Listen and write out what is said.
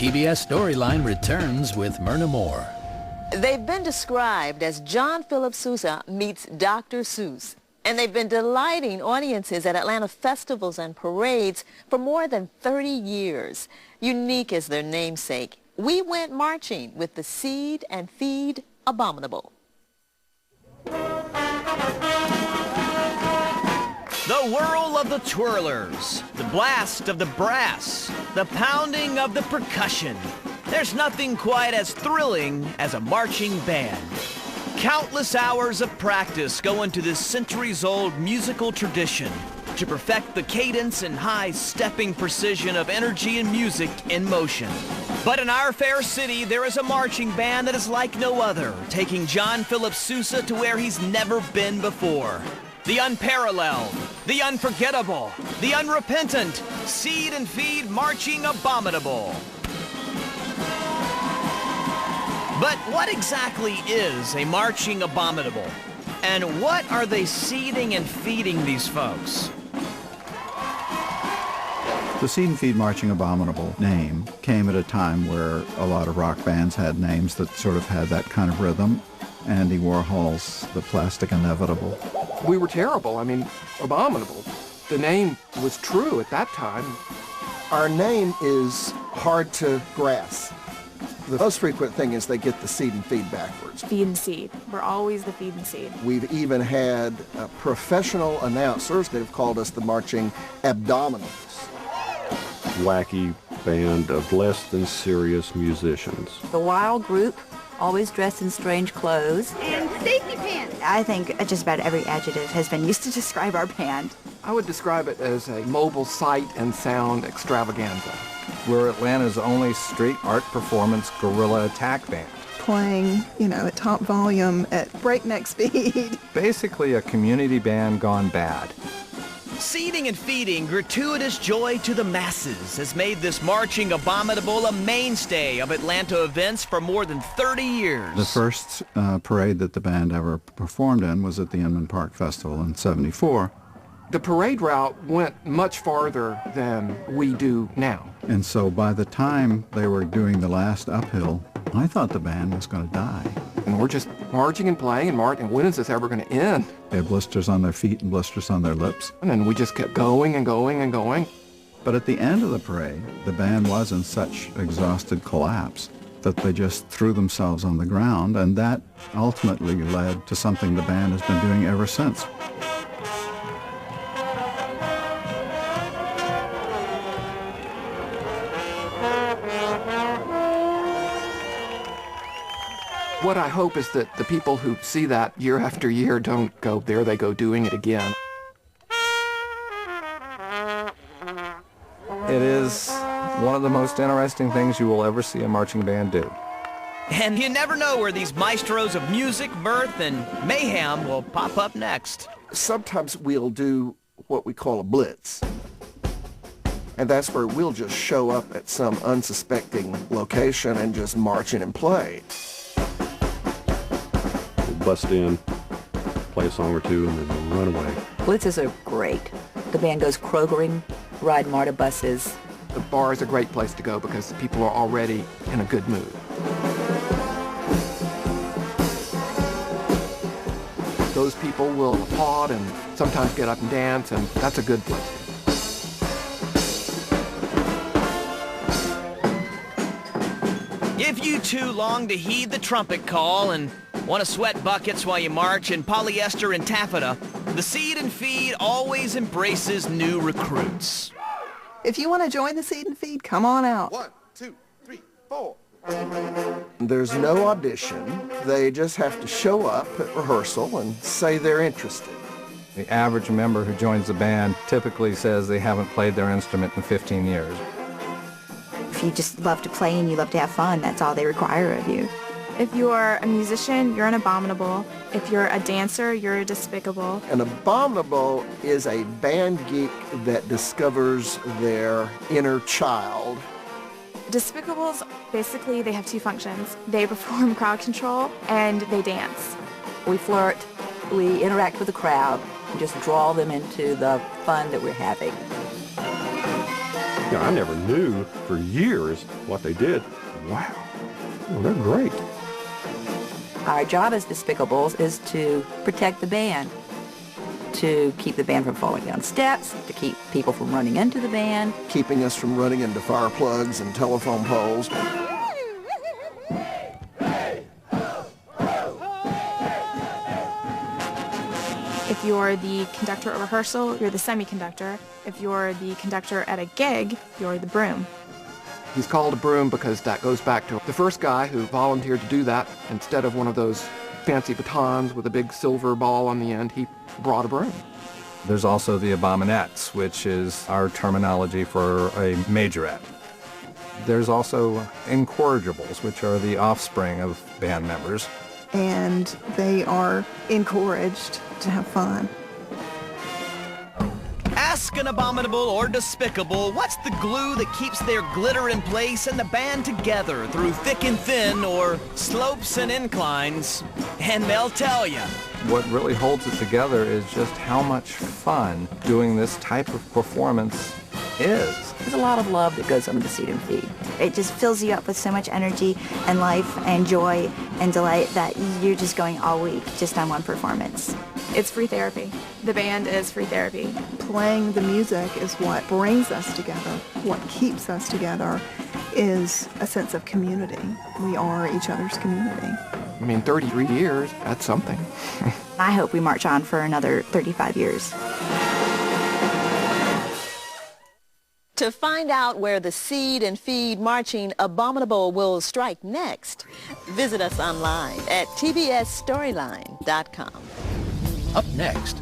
TBS Storyline returns with Myrna Moore. They've been described as John Philip Sousa meets Dr. Seuss, and they've been delighting audiences at Atlanta festivals and parades for more than 30 years. Unique as their namesake, we went marching with the Seed and Feed Abominable. The whirl of the twirlers, the blast of the brass, the pounding of the percussion. There's nothing quite as thrilling as a marching band. Countless hours of practice go into this centuries-old musical tradition to perfect the cadence and high-stepping precision of energy and music in motion. But in our fair city, there is a marching band that is like no other, taking John Philip Sousa to where he's never been before. The unparalleled, the unforgettable, the unrepentant, Seed and Feed Marching Abominable. But what exactly is a marching abominable? And what are they seeding and feeding these folks? The Seed and Feed Marching Abominable name came at a time where a lot of rock bands had names that sort of had that kind of rhythm. Andy Warhol's The Plastic Inevitable. We were terrible. I mean, abominable. The name was true at that time. Our name is hard to grasp. The most frequent thing is they get the Seed and Feed backwards. Feed and Seed. We're always the Feed and Seed. We've even had professional announcers that have called us the Marching Abdominals. Wacky band of less than serious musicians. The wild group, always dressed in strange clothes. And safety pants. I think just about every adjective has been used to describe our band. I would describe it as a mobile sight and sound extravaganza. We're Atlanta's only street art performance guerrilla attack band. Playing, at top volume at breakneck speed. Basically a community band gone bad. Seeding and feeding gratuitous joy to the masses has made this marching abominable a mainstay of Atlanta events for more than 30 years. The first parade that the band ever performed in was at the Inman Park Festival in '74. The parade route went much farther than we do now. And so by the time they were doing the last uphill, I thought the band was going to die. And we're just marching and playing and marching. When is this ever going to end? They had blisters on their feet and blisters on their lips. And then we just kept going and going and going. But at the end of the parade, the band was in such exhausted collapse that they just threw themselves on the ground, and that ultimately led to something the band has been doing ever since. What I hope is that the people who see that year after year don't go, there they go doing it again. It is one of the most interesting things you will ever see a marching band do. And you never know where these maestros of music, mirth, and mayhem will pop up next. Sometimes we'll do what we call a blitz. And that's where we'll just show up at some unsuspecting location and just march in and play. Bust in, play a song or two, and then run away. Blitzes are great. The band goes Krogering, ride MARTA buses. The bar is a great place to go because people are already in a good mood. Those people will applaud and sometimes get up and dance, and that's a good place. If you too long to heed the trumpet call and want to sweat buckets while you march in polyester and taffeta, the Seed and Feed always embraces new recruits. If you want to join the Seed and Feed, come on out. 1, 2, 3, 4. There's no audition. They just have to show up at rehearsal and say they're interested. The average member who joins the band typically says they haven't played their instrument in 15 years. If you just love to play and you love to have fun, that's all they require of you. If you're a musician, you're an abominable. If you're a dancer, you're a despicable. An abominable is a band geek that discovers their inner child. Despicables, basically, they have two functions. They perform crowd control and they dance. We flirt, we interact with the crowd, and just draw them into the fun that we're having. I never knew for years what they did. Wow, well, they're great. Our job as Despicables is to protect the band, to keep the band from falling down steps, to keep people from running into the band. Keeping us from running into fire plugs and telephone poles. If you're the conductor at rehearsal, you're the semiconductor. If you're the conductor at a gig, you're the broom. He's called a broom because that goes back to the first guy who volunteered to do that. Instead of one of those fancy batons with a big silver ball on the end, he brought a broom. There's also the abominettes, which is our terminology for a majorette. There's also incorrigibles, which are the offspring of band members. And they are encouraged to have fun. Ask an Abominable or Despicable what's the glue that keeps their glitter in place and the band together through thick and thin or slopes and inclines, and they'll tell you. What really holds it together is just how much fun doing this type of performance is. There's a lot of love that goes under the seat and feed. It just fills you up with so much energy and life and joy and delight that you're just going all week just on one performance. It's free therapy. The band is free therapy. Playing the music is what brings us together. What keeps us together is a sense of community. We are each other's community. I mean, 33 years, that's something. I hope we march on for another 35 years. To find out where the Seed and Feed Marching Abominable will strike next, visit us online at tbsstoryline.com. Up next,